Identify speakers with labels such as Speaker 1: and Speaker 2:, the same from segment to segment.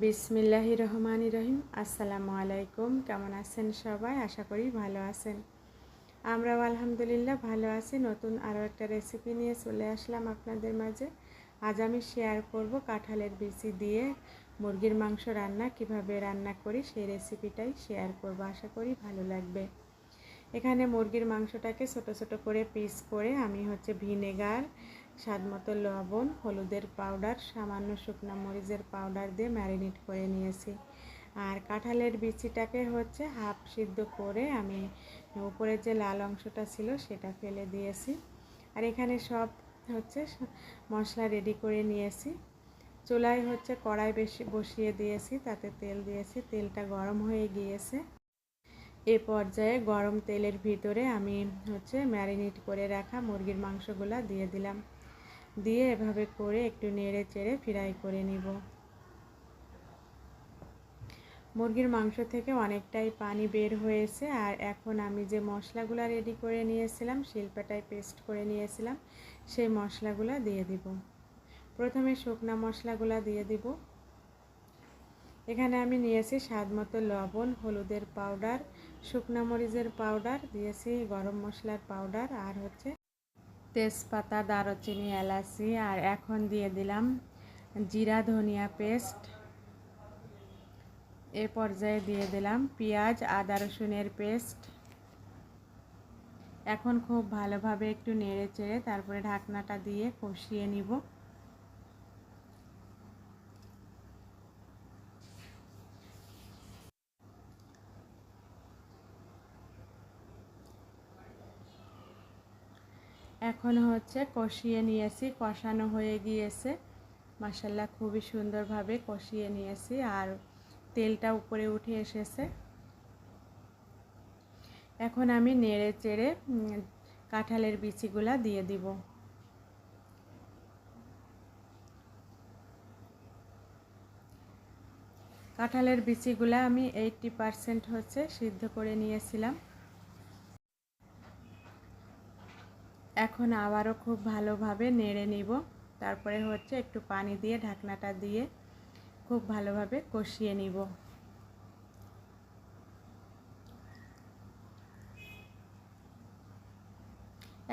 Speaker 1: বিসমিল্লাহির রহমানির রহিম। আসসালামু আলাইকুম। কেমন আছেন সবাই? আশা করি ভালো আছেন। আমরাও আলহামদুলিল্লাহ ভালো আছি। নতুন আরও একটা রেসিপি নিয়ে চলে আসলাম আপনাদের মাঝে। আজ আমি শেয়ার করব কাঁঠালের বিচি দিয়ে মুরগির মাংস রান্না কিভাবে রান্না করি সেই রেসিপিটাই শেয়ার করব। আশা করি ভালো লাগবে। এখানে মুরগির মাংসটাকে ছোট ছোট করে পিস করে আমি ভিনেগার, স্বাদমতো লবণ, হলুদের পাউডার, সামান্য শুকনো মরিচের পাউডার দিয়ে ম্যারিনেট করে নিয়েছি। আর কাঁঠালের বিচিটাকে হাফ সিদ্ধ করে আমি উপরে যে লাল অংশটা ছিল সেটা ফেলে দিয়েছি। আর এখানে সব মশলা রেডি করে নিয়েছি। চুলায় কড়াই বসিয়ে দিয়েছি, তাতে তেল দিয়েছি। তেলটা গরম হয়ে গিয়েছে। এ পর্যায়ে গরম তেলের ভিতরে আমি ম্যারিনেট করে রাখা মুরগির মাংসগুলো দিয়ে দিলাম। দিয়ে এভাবে করে একটু নেড়ে চেড়ে ফ্রাই করে নিব। মুরগির মাংস থেকে অনেকটাই পানি বের হয়েছে। আর এখন আমি যে মশলাগুলো রেডি করে নিয়েছিলাম, শিলপাটায় পেস্ট করে নিয়েছিলাম, সেই মশলাগুলো দিয়ে দিব। প্রথমে শুকনা মশলাগুলো দিয়ে দিব। এখানে আমি নিয়েছি স্বাদমতো লবণ, হলুদের পাউডার, শুকনো মরিচের পাউডার, দিয়েছি গরম মশলার পাউডার, আর তেজপাতা, দারুচিনি, এলাচি। আর এখন দিয়ে দিলাম জিরা ধনিয়া পেস্ট। এ পর্যায়ে দিয়ে দিলাম পেঁয়াজ, আদা রসুনের পেস্ট। এখন খুব ভালোভাবে একটু নেড়ে চেড়ে তারপরে ঢাকনাটা দিয়ে কষিয়ে নিব। এখন কষিয়ে নিয়েছি, কষানো হয়ে গিয়েছে। মাশাআল্লাহ খুবই সুন্দরভাবে কষিয়ে নিয়েছি আর তেলটা উপরে উঠে এসেছে। এখন আমি নেড়ে চেড়ে কাঁঠালের বিচিগুলা দিয়ে দিব। কাঁঠালের বিচিগুলা আমি 80% সিদ্ধ করে নিয়েছিলাম। এখন আবারও খুব ভালোভাবে নেড়ে নিব। তারপরে একটু পানি দিয়ে ঢাকনাটা দিয়ে খুব ভালোভাবে কষিয়ে নিব।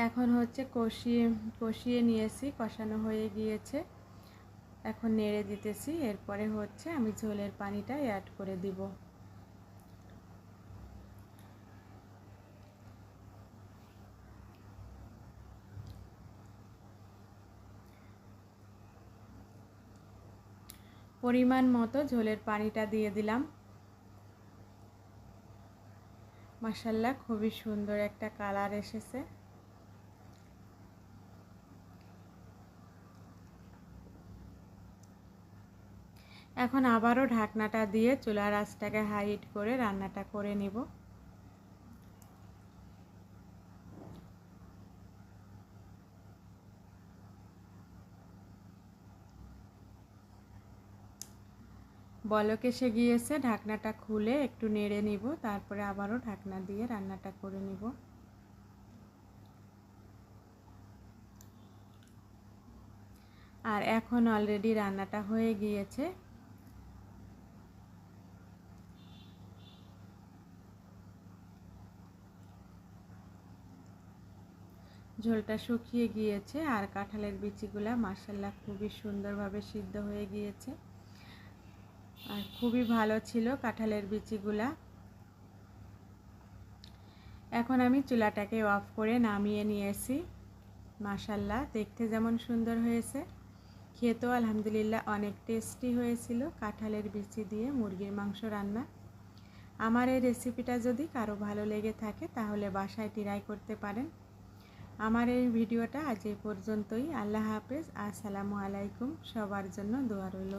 Speaker 1: এখন কষিয়ে নিয়েছি, কষানো হয়ে গিয়েছে। এখন নেড়ে দিতেছি। এরপরে আমি ঝোলের পানিটা অ্যাড করে দিব। পরিমাণ মতো ঝোলের পানিটা দিয়ে দিলাম। মাশাআল্লাহ খুবই সুন্দর একটা কালার এসেছে। এখন আবারও ঢাকনাটা দিয়ে চুলার আঁচটাকে হাই হিট করে রান্নাটা করে নিব। বলক এসে গিয়েছে, ঢাকনাটা খুলে একটু নেড়ে নিব। তারপরে আবারও ঢাকনা দিয়ে রান্নাটা করে নিব। আর এখন অলরেডি রান্নাটা হয়ে গিয়েছে। ঝোলটা শুকিয়ে গিয়েছে আর কাঁঠালের বিচিগুলা মাশাআল্লাহ খুবই সুন্দরভাবে সিদ্ধ হয়ে গিয়েছে আর খুবই ভালো ছিল কাঁঠালের বিচিগুলা। এখন আমি চুলাটাকে অফ করে নামিয়ে নিয়েছি। মাশাআল্লাহ দেখতে যেমন সুন্দর হয়েছে, খেতেও আলহামদুলিল্লাহ অনেক টেস্টি হয়েছিল কাঁঠালের বিচি দিয়ে মুরগির মাংস রান্না। আমার এই রেসিপিটা যদি কারো ভালো লেগে থাকে তাহলে বাসায় ট্রাই করতে পারেন। আমার এই ভিডিওটা আজ এই পর্যন্তই। আল্লাহ হাফেজ। আসসালামু আলাইকুম। সবার জন্য দোয়া রইল।